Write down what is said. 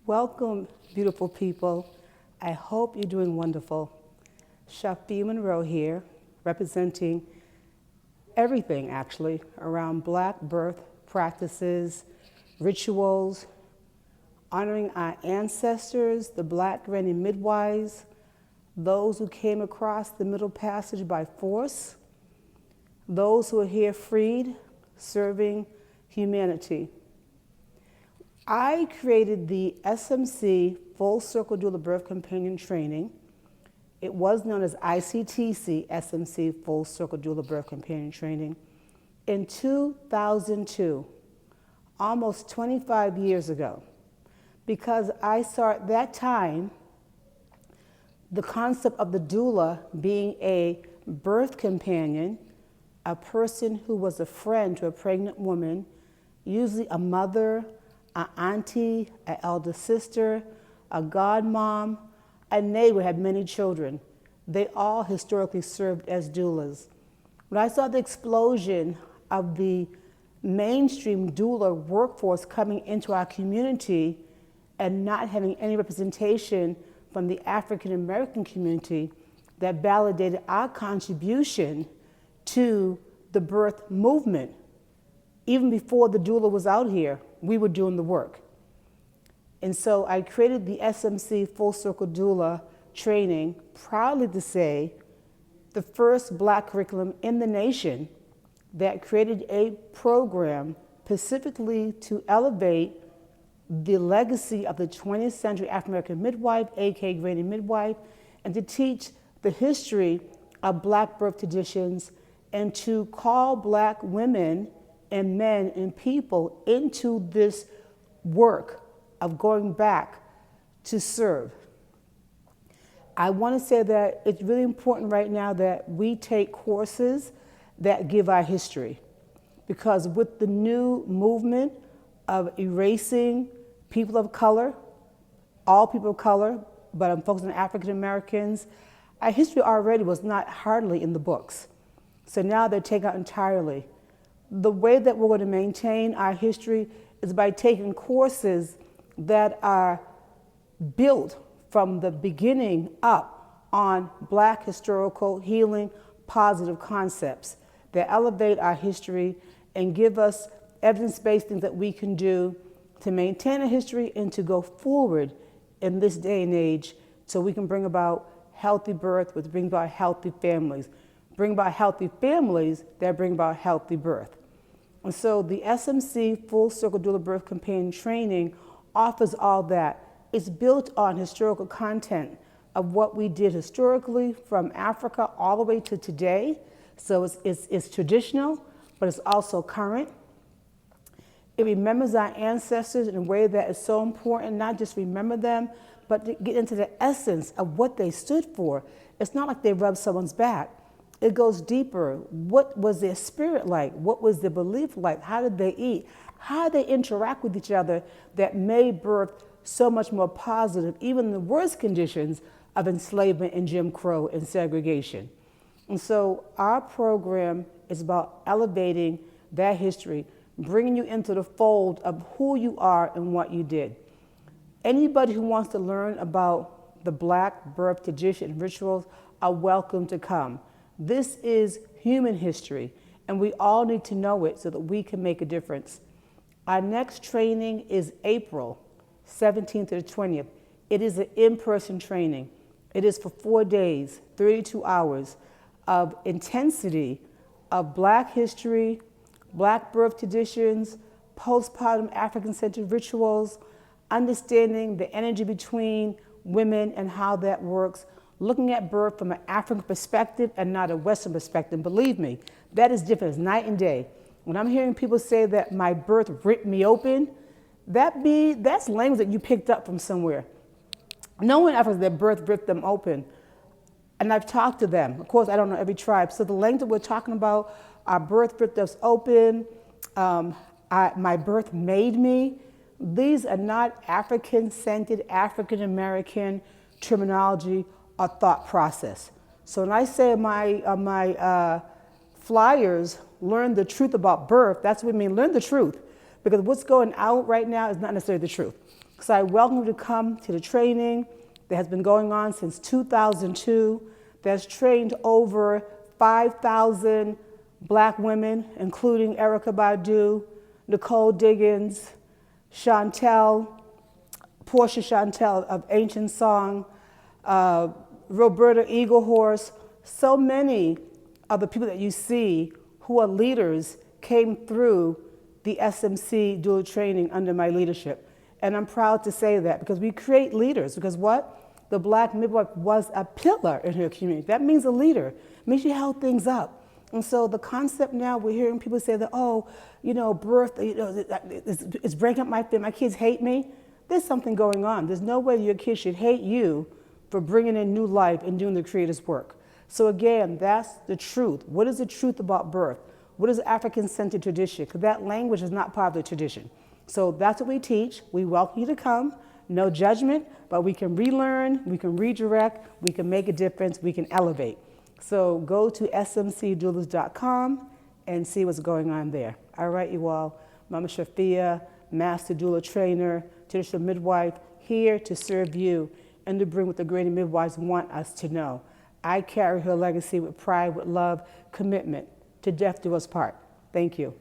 Welcome, beautiful people. I hope you're doing wonderful. Shafi Monroe here, representing everything actually around Black birth practices, rituals, honoring our ancestors, the Black granny midwives, those who came across the Middle Passage by force, those who are here freed, serving humanity. I created the SMC Full Circle Doula Birth Companion Training. It was known as ICTC, SMC Full Circle Doula Birth Companion Training, in 2002, almost 25 years ago, because I saw at that time the concept of the doula being a birth companion, a person who was a friend to a pregnant woman, usually a mother, an auntie, an elder sister, a godmom, a neighbor had many children. They all historically served as doulas. When I saw the explosion of the mainstream doula workforce coming into our community and not having any representation from the African American community, that validated our contribution to the birth movement. Even before the doula was out here, we were doing the work. And so I created the SMC Full Circle Doula training, proudly to say, the first Black curriculum in the nation that created a program specifically to elevate the legacy of the 20th century African American midwife, aka granny midwife, and to teach the history of Black birth traditions and to call Black women and men and people into this work of going back to serve. I want to say that it's really important right now that we take courses that give our history, because with the new movement of erasing people of color, all people of color, but I'm focusing on African Americans, our history already was not hardly in the books. So now they're taken out entirely. The way that we're going to maintain our history is by taking courses that are built from the beginning up on Black historical healing positive concepts that elevate our history and give us evidence-based things that we can do to maintain a history and to go forward in this day and age so we can bring about healthy birth, which bring about healthy families, bring about healthy families that bring about healthy birth. And so the SMC Full Circle Doula Birth Companion Training offers all that. It's built on historical content of what we did historically from Africa all the way to today. So it's traditional, but it's also current. It remembers our ancestors in a way that is so important, not just remember them, but to get into the essence of what they stood for. It's not like they rubbed someone's back. It goes deeper. What was their spirit like? What was their belief like? How did they eat? How did they interact with each other that made birth so much more positive, even in the worst conditions of enslavement and Jim Crow and segregation? And so our program is about elevating that history, bringing you into the fold of who you are and what you did. Anybody who wants to learn about the Black birth tradition and rituals are welcome to come. This is human history, and we all need to know it so that we can make a difference. Our next training is April 17th to the 20th. It is an in-person training. It is for 4 days, 32 hours of intensity of Black history, Black birth traditions, postpartum African-centered rituals, understanding the energy between women and how that works, looking at birth from an African perspective and not a Western perspective. Believe me, that is different. It's night and day. When I'm hearing people say that my birth ripped me open, that's language that you picked up from somewhere. No one ever said their birth ripped them open. And I've talked to them. Of course, I don't know every tribe. So the language that we're talking about, our birth ripped us open, my birth made me, these are not African-centered, African-American terminology or thought process. So when I say my flyers, learn the truth about birth, that's what I mean, learn the truth. Because what's going out right now is not necessarily the truth. So I welcome you to come to the training that has been going on since 2002, that's trained over 5,000 Black women, including Erykah Badu, Nicole Diggins, Portia Chantel of Ancient Song, Roberta Eaglehorse. So many of the people that you see who are leaders came through the SMC Doula training under my leadership. And I'm proud to say that because we create leaders. Because what? The Black midwife was a pillar in her community. That means a leader. It means she held things up. And so the concept now, we're hearing people say that, oh, you know, birth, you know, it's breaking up my family. My kids hate me. There's something going on. There's no way your kids should hate you for bringing in new life and doing the Creator's work. So again, that's the truth. What is the truth about birth? What is African-centered tradition? Because that language is not part of the tradition. So that's what we teach. We welcome you to come. No judgment, but we can relearn, we can redirect, we can make a difference, we can elevate. So go to smcdoulas.com and see what's going on there. All right, you all. Mama Shafia, Master Doula Trainer, traditional midwife, here to serve you and to bring what the great midwives want us to know. I carry her legacy with pride, with love, commitment. To death do us part. Thank you.